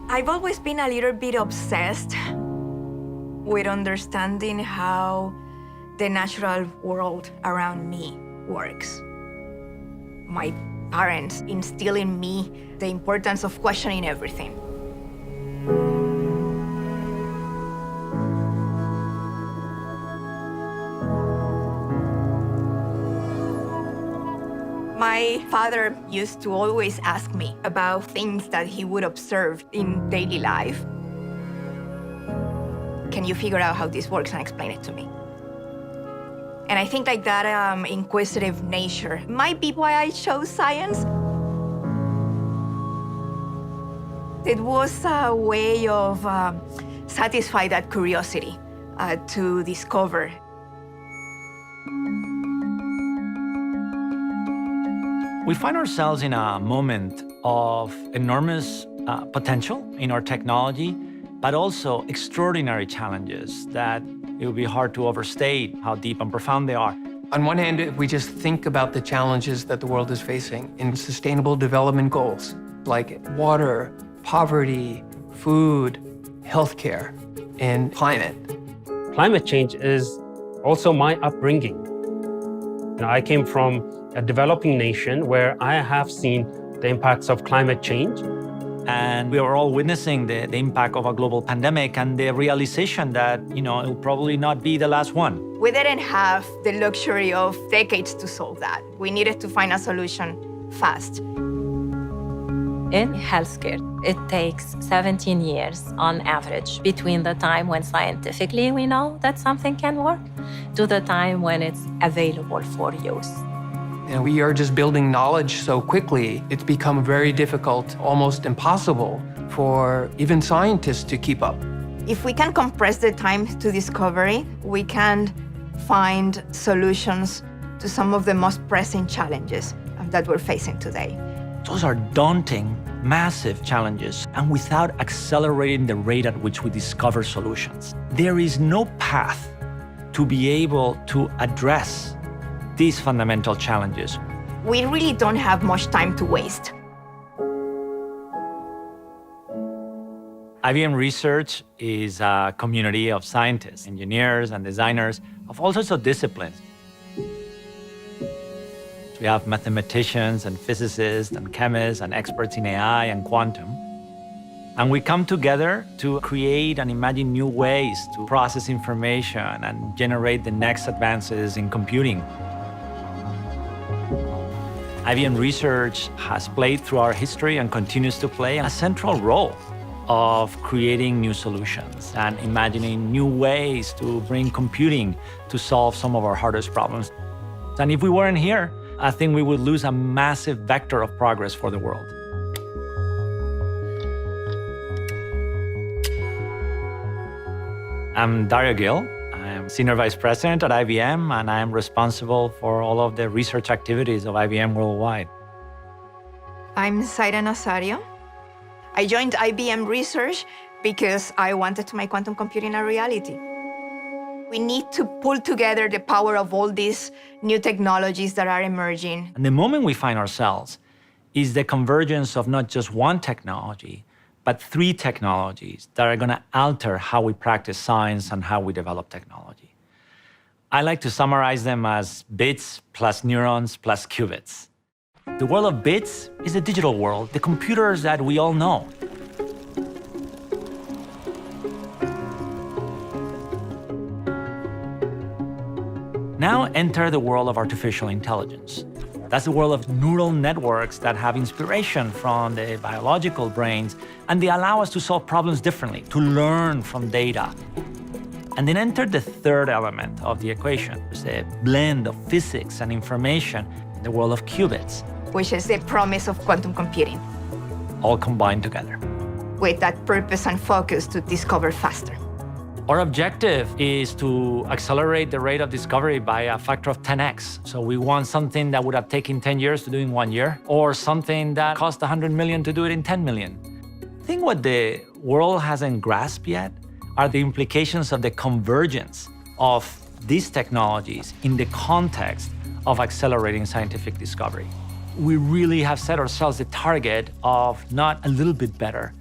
I've always been a little bit obsessed with understanding how the natural world around me works. My parents instill in me the importance of questioning everything. My father used to always ask me about things that he would observe in daily life. Can you figure out how this works and explain it to me? And I think like that inquisitive nature might be why I chose science. It was a way of satisfy that curiosity to discover. We find ourselves in a moment of enormous potential in our technology, but also extraordinary challenges that it would be hard to overstate how deep and profound they are. On one hand, if we just think about the challenges that the world is facing in sustainable development goals, like water, poverty, food, healthcare, and climate. Climate change is also my upbringing. I came from a developing nation where I have seen the impacts of climate change. And we are all witnessing the impact of a global pandemic and the realization that, it will probably not be the last one. We didn't have the luxury of decades to solve that. We needed to find a solution fast. In healthcare, it takes 17 years on average between the time when scientifically we know that something can work to the time when it's available for use. And we are just building knowledge so quickly, it's become very difficult, almost impossible for even scientists to keep up. If we can compress the time to discovery, we can find solutions to some of the most pressing challenges that we're facing today. Those are daunting, massive challenges, and without accelerating the rate at which we discover solutions, there is no path to be able to address these fundamental challenges. We really don't have much time to waste. IBM Research is a community of scientists, engineers, and designers of all sorts of disciplines. We have mathematicians and physicists and chemists and experts in AI and quantum. And we come together to create and imagine new ways to process information and generate the next advances in computing. IBM Research has played through our history and continues to play a central role of creating new solutions and imagining new ways to bring computing to solve some of our hardest problems. And if we weren't here, I think we would lose a massive vector of progress for the world. I'm Dario Gil. I'm Senior Vice President at IBM, and I am responsible for all of the research activities of IBM worldwide. I'm Zaira Nazario. I joined IBM Research because I wanted to make quantum computing a reality. We need to pull together the power of all these new technologies that are emerging. And the moment we find ourselves is the convergence of not just one technology, but three technologies that are going to alter how we practice science and how we develop technology. I like to summarize them as bits plus neurons plus qubits. The world of bits is the digital world, the computers that we all know. Now enter the world of artificial intelligence. That's the world of neural networks that have inspiration from the biological brains, and they allow us to solve problems differently, to learn from data. And then enter the third element of the equation, the blend of physics and information, the world of qubits. Which is the promise of quantum computing. All combined together. With that purpose and focus to discover faster. Our objective is to accelerate the rate of discovery by a factor of 10x. So we want something that would have taken 10 years to do in 1 year, or something that cost 100 million to do it in 10 million. I think what the world hasn't grasped yet are the implications of the convergence of these technologies in the context of accelerating scientific discovery. We really have set ourselves the target of not a little bit better,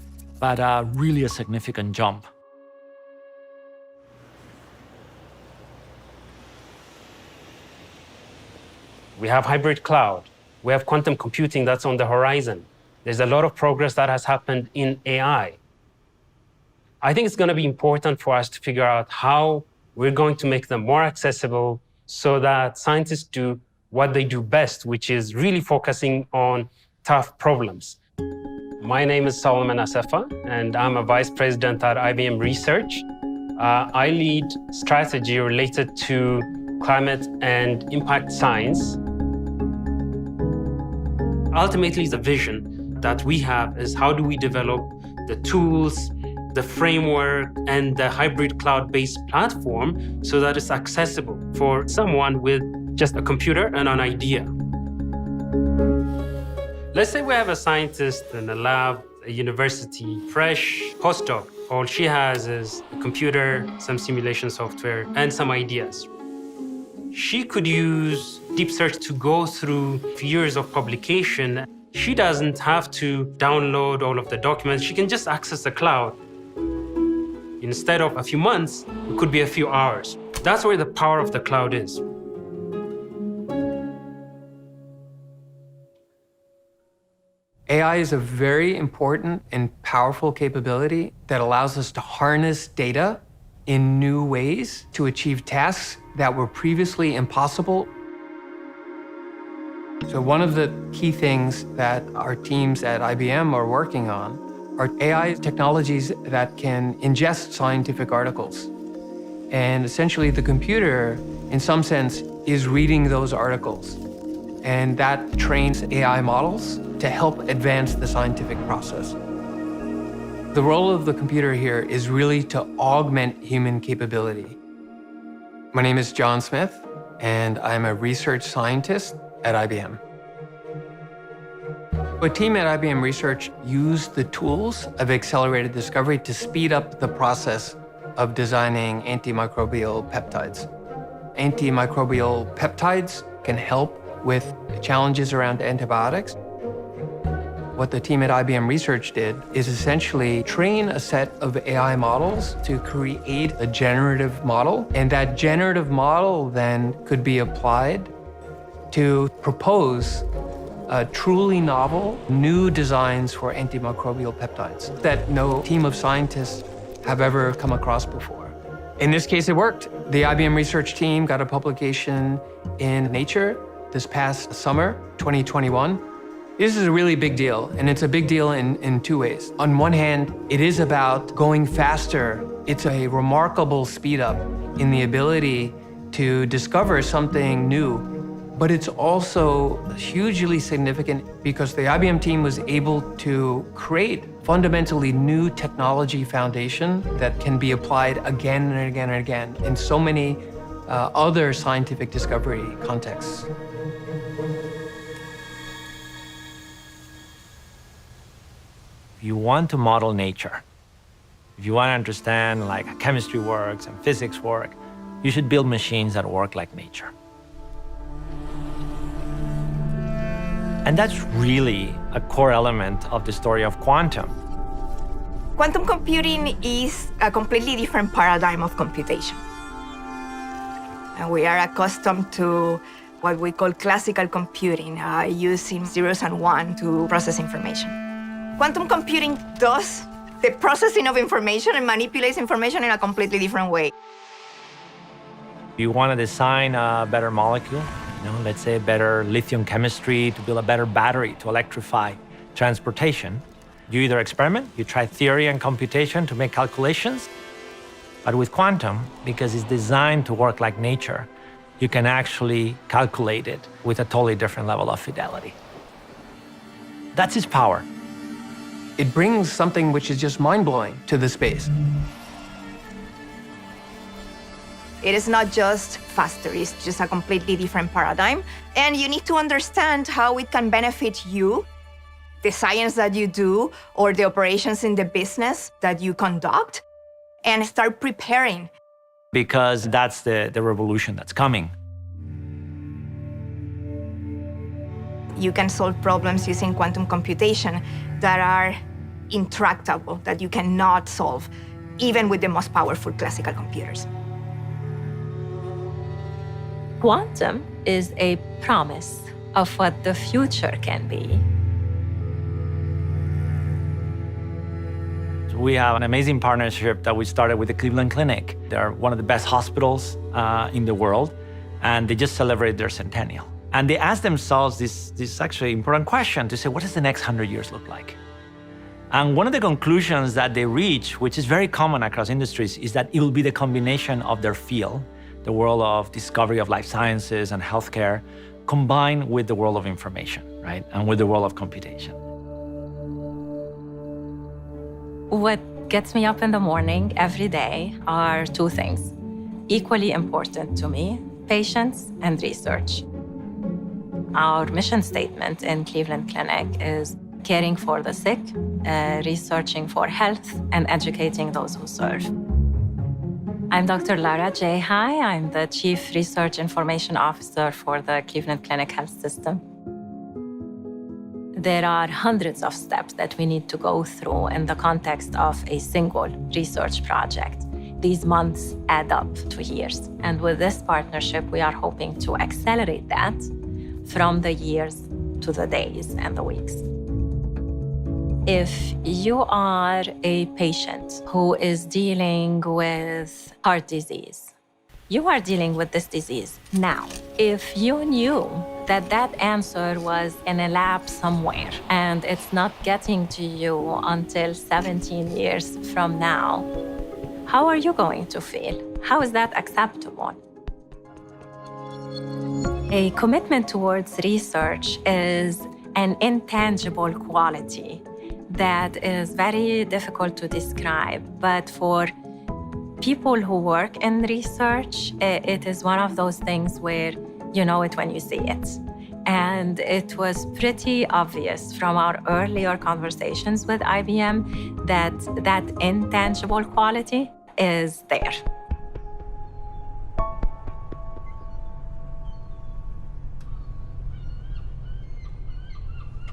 but really a significant jump. We have hybrid cloud. We have quantum computing that's on the horizon. There's a lot of progress that has happened in AI. I think it's going to be important for us to figure out how we're going to make them more accessible so that scientists do what they do best, which is really focusing on tough problems. My name is Solomon Asefa, and I'm a vice president at IBM Research. I lead strategy related to climate and impact science. Ultimately, the vision that we have is how do we develop the tools, the framework, and the hybrid cloud-based platform so that it's accessible for someone with just a computer and an idea. Let's say we have a scientist in a lab, a university, fresh postdoc. All she has is a computer, some simulation software, and some ideas. She could use deep search to go through years of publication. She doesn't have to download all of the documents. She can just access the cloud. Instead of a few months, it could be a few hours. That's where the power of the cloud is. AI is a very important and powerful capability that allows us to harness data in new ways to achieve tasks that were previously impossible. So one of the key things that our teams at IBM are working on are AI technologies that can ingest scientific articles. And essentially the computer, in some sense, is reading those articles. And that trains AI models to help advance the scientific process. The role of the computer here is really to augment human capability. My name is John Smith, and I'm a research scientist at IBM. A team at IBM Research used the tools of accelerated discovery to speed up the process of designing antimicrobial peptides. Antimicrobial peptides can help with challenges around antibiotics. What the team at IBM Research did is essentially train a set of AI models to create a generative model, and that generative model then could be applied to propose truly novel, new designs for antimicrobial peptides that no team of scientists have ever come across before. In this case, it worked. The IBM Research team got a publication in Nature this past summer, 2021. This is a really big deal, and it's a big deal in two ways. On one hand, it is about going faster. It's a remarkable speed up in the ability to discover something new, but it's also hugely significant because the IBM team was able to create fundamentally new technology foundation that can be applied again and again and again in so many other scientific discovery contexts. If you want to model nature, if you want to understand like how chemistry works and physics work, you should build machines that work like nature. And that's really a core element of the story of quantum. Quantum computing is a completely different paradigm of computation. And we are accustomed to what we call classical computing, using zeros and ones to process information. Quantum computing does the processing of information and manipulates information in a completely different way. You want to design a better molecule, let's say a better lithium chemistry to build a better battery to electrify transportation. You either experiment, you try theory and computation to make calculations, but with quantum, because it's designed to work like nature, you can actually calculate it with a totally different level of fidelity. That's its power. It brings something which is just mind-blowing to the space. It is not just faster, it's just a completely different paradigm. And you need to understand how it can benefit you, the science that you do, or the operations in the business that you conduct, and start preparing. Because that's the revolution that's coming. You can solve problems using quantum computation that are intractable, that you cannot solve, even with the most powerful classical computers. Quantum is a promise of what the future can be. We have an amazing partnership that we started with the Cleveland Clinic. They're one of the best hospitals in the world, and they just celebrated their centennial. And they asked themselves this actually important question to say, what does the next 100 years look like? And one of the conclusions that they reach, which is very common across industries, is that it will be the combination of their field, the world of discovery of life sciences and healthcare, combined with the world of information, right? And with the world of computation. What gets me up in the morning every day are two things, equally important to me: patients and research. Our mission statement in Cleveland Clinic is caring for the sick, researching for health, and educating those who serve. I'm Dr. Lara Jehai. I'm the Chief Research Information Officer for the Cleveland Clinic Health System. There are hundreds of steps that we need to go through in the context of a single research project. These months add up to years. And with this partnership, we are hoping to accelerate that from the years to the days and the weeks. If you are a patient who is dealing with heart disease, you are dealing with this disease now. If you knew that that answer was in a lab somewhere and it's not getting to you until 17 years from now, how are you going to feel? How is that acceptable? A commitment towards research is an intangible quality that is very difficult to describe, but for people who work in research, it is one of those things where you know it when you see it. And it was pretty obvious from our earlier conversations with IBM that that intangible quality is there.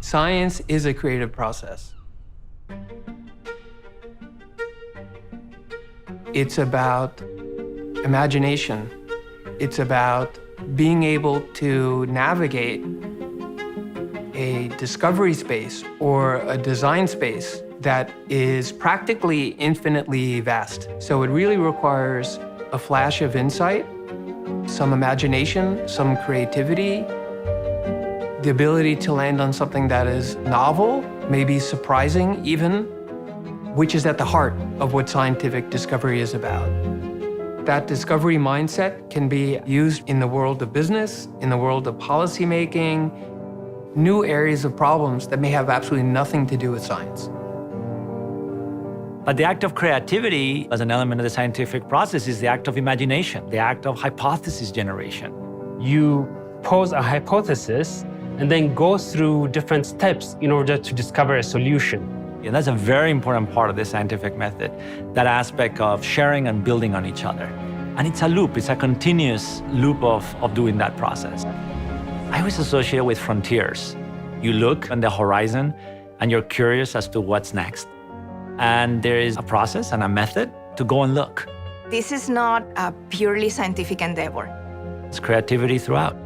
Science is a creative process. It's about imagination. It's about being able to navigate a discovery space or a design space that is practically infinitely vast. So it really requires a flash of insight, some imagination, some creativity, the ability to land on something that is novel, maybe surprising even, which is at the heart of what scientific discovery is about. That discovery mindset can be used in the world of business, in the world of policymaking, new areas of problems that may have absolutely nothing to do with science. But the act of creativity as an element of the scientific process is the act of imagination, the act of hypothesis generation. You pose a hypothesis and then go through different steps in order to discover a solution. And that's a very important part of the scientific method, that aspect of sharing and building on each other. And it's a loop, it's a continuous loop of doing that process. I always associate it with frontiers. You look on the horizon and you're curious as to what's next. And there is a process and a method to go and look. This is not a purely scientific endeavor. It's creativity throughout.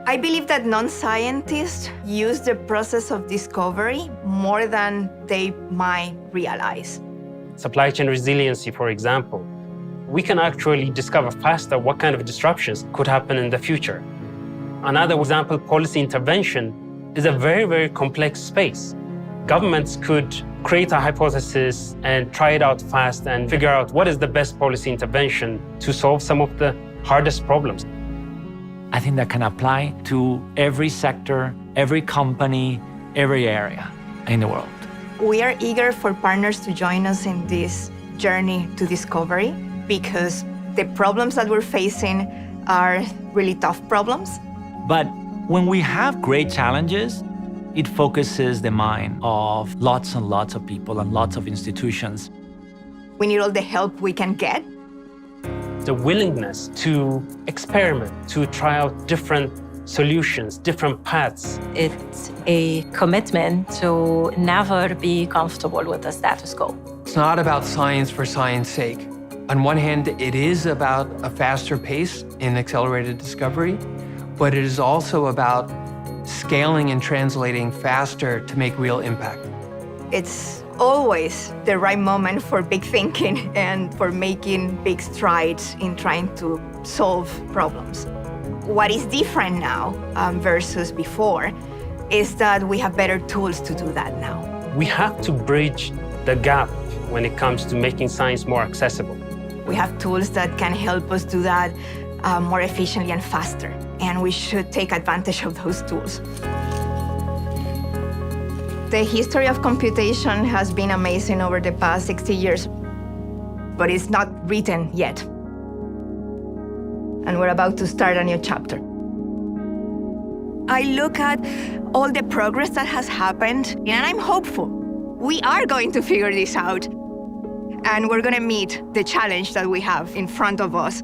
I believe that non-scientists use the process of discovery more than they might realize. Supply chain resiliency, for example. We can actually discover faster what kind of disruptions could happen in the future. Another example, policy intervention, is a very, very complex space. Governments could create a hypothesis and try it out fast and figure out what is the best policy intervention to solve some of the hardest problems. I think that can apply to every sector, every company, every area in the world. We are eager for partners to join us in this journey to discovery because the problems that we're facing are really tough problems. But when we have great challenges, it focuses the mind of lots and lots of people and lots of institutions. We need all the help we can get. The willingness to experiment, to try out different solutions, different paths. It's a commitment to never be comfortable with the status quo. It's not about science for science sake. On one hand, it is about a faster pace in accelerated discovery, but it is also about scaling and translating faster to make real impact. It's always the right moment for big thinking and for making big strides in trying to solve problems. What is different now versus before is that we have better tools to do that now. We have to bridge the gap when it comes to making science more accessible. We have tools that can help us do that more efficiently and faster, and we should take advantage of those tools. The history of computation has been amazing over the past 60 years, but it's not written yet. And we're about to start a new chapter. I look at all the progress that has happened, and I'm hopeful. We are going to figure this out, and we're going to meet the challenge that we have in front of us.